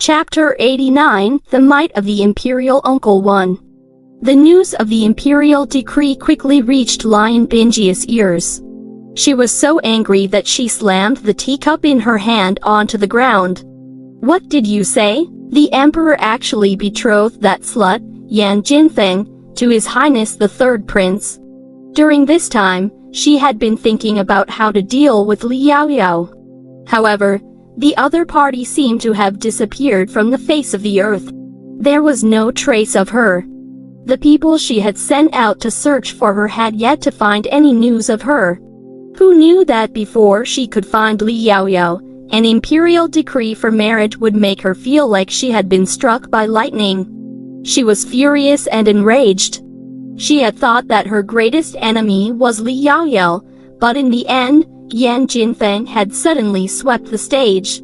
Chapter 89, The Might of the Imperial Uncle 1. The news of the imperial decree quickly reached Lion Binji's ears. She was so angry that she slammed the teacup in her hand onto the ground. What did you say? The emperor actually betrothed that slut, Yan Jinfeng, to His Highness the Third Prince. During this time, she had been thinking about how to deal with Li Yaoyao. However, the other party seemed to have disappeared from the face of the earth. There was no trace of her. The people she had sent out to search for her had yet to find any news of her. Who knew that before she could find Li Yaoyao, an imperial decree for marriage would make her feel like she had been struck by lightning? She was furious and enraged. She had thought that her greatest enemy was Li Yaoyao, but in the end, Yan Jinfeng had suddenly swept the stage.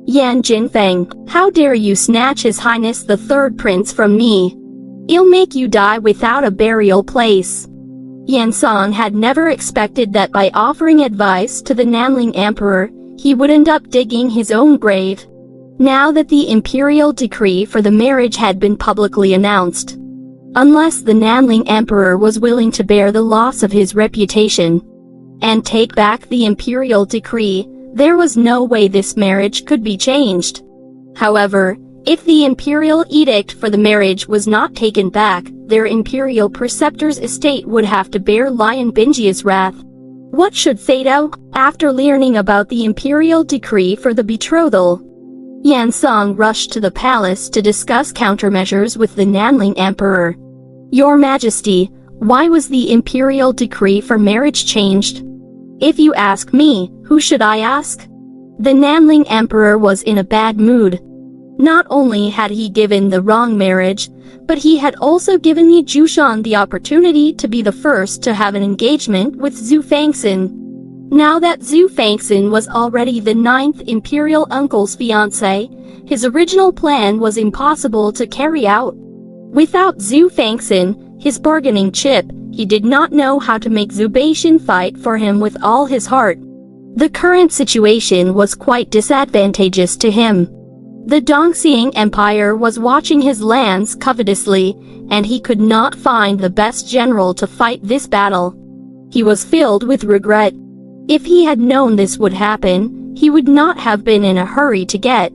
Yan Jinfeng, how dare you snatch His Highness the Third Prince from me? I'll make you die without a burial place. Yan Song had never expected that by offering advice to the Nanling Emperor, he would end up digging his own grave. Now that the imperial decree for the marriage had been publicly announced, unless the Nanling Emperor was willing to bear the loss of his reputation and take back the imperial decree, there was no way this marriage could be changed. However, if the imperial edict for the marriage was not taken back, their imperial preceptor's estate would have to bear Lion Binji's wrath. What should they do? After learning about the imperial decree for the betrothal, Yan Song rushed to the palace to discuss countermeasures with the Nanling Emperor. Your Majesty, why was the imperial decree for marriage changed? If you ask me, who should I ask? The Nanling Emperor was in a bad mood. Not only had he given the wrong marriage, but he had also given Jiushang the opportunity to be the first to have an engagement with Xue Fanxin. Now that Xue Fanxin was already the Ninth Imperial Uncle's fiancée, his original plan was impossible to carry out. Without Xue Fanxin, his bargaining chip, he did not know how to make Xue Fanxin fight for him with all his heart. The current situation was quite disadvantageous to him. The Dongxiang Empire was watching his lands covetously, and he could not find the best general to fight this battle. He was filled with regret. If he had known this would happen, he would not have been in a hurry to get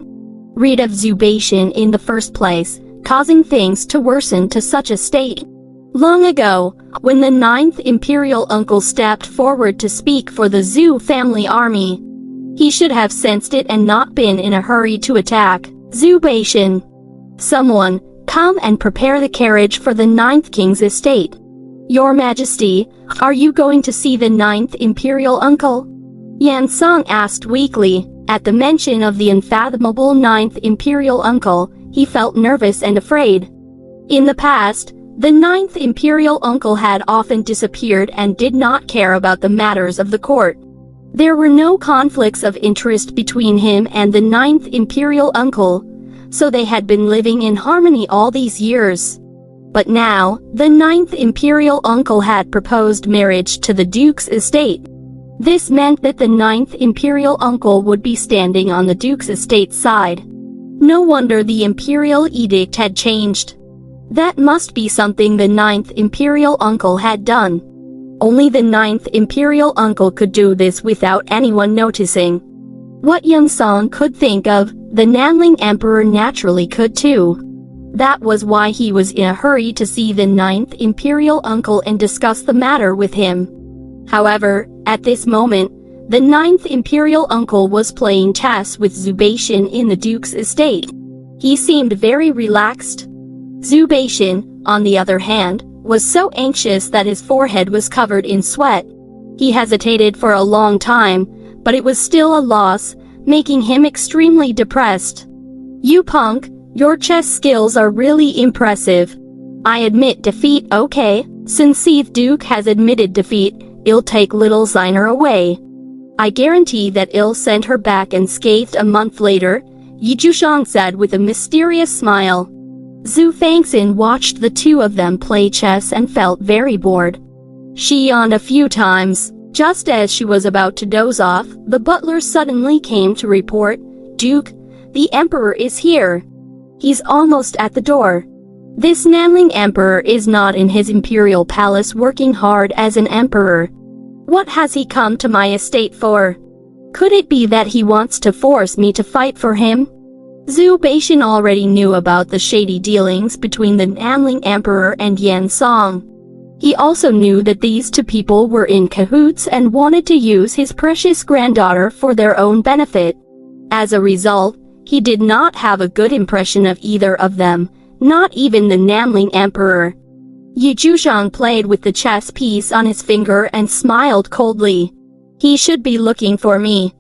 rid of Xue Fanxin in the first place, causing things to worsen to such a state. Long ago, when the Ninth Imperial Uncle stepped forward to speak for the Xue family army, he should have sensed it and not been in a hurry to attack Xue Fanxin. Someone, come and prepare the carriage for the Ninth King's estate. Your Majesty, are you going to see the Ninth Imperial Uncle? Yan Song asked weakly. At the mention of the unfathomable Ninth Imperial Uncle, he felt nervous and afraid. In the past, the Ninth Imperial Uncle had often disappeared and did not care about the matters of the court. There were no conflicts of interest between him and the Ninth Imperial Uncle, so they had been living in harmony all these years. But now, the Ninth Imperial Uncle had proposed marriage to the Duke's estate. This meant that the Ninth Imperial Uncle would be standing on the Duke's estate side. No wonder the Imperial Edict had changed. That must be something the Ninth Imperial Uncle had done. Only the Ninth Imperial Uncle could do this without anyone noticing. What Yan Song could think of, the Nanling Emperor naturally could too. That was why he was in a hurry to see the Ninth Imperial Uncle and discuss the matter with him. However, at this moment, the Ninth Imperial Uncle was playing chess with Xue Fanxin in the Duke's estate. He seemed very relaxed. Xue Fanxin, on the other hand, was so anxious that his forehead was covered in sweat. He hesitated for a long time, but it was still a loss, making him extremely depressed. You punk, your chess skills are really impressive. I admit defeat, okay? Since the Duke has admitted defeat, I'll take little Xiner away. I guarantee that I'll send her back unscathed a month later, Jiushang said with a mysterious smile. Xue Fanxin watched the two of them play chess and felt very bored. She yawned a few times. Just as she was about to doze off, the butler suddenly came to report, Duke, the Emperor is here. He's almost at the door. This Nanling Emperor is not in his imperial palace working hard as an emperor. What has he come to my estate for? Could it be that he wants to force me to fight for him? Xue Fanxin already knew about the shady dealings between the Nanling Emperor and Yan Song. He also knew that these two people were in cahoots and wanted to use his precious granddaughter for their own benefit. As a result, he did not have a good impression of either of them, not even the Nanling Emperor. Jiushang played with the chess piece on his finger and smiled coldly. He should be looking for me.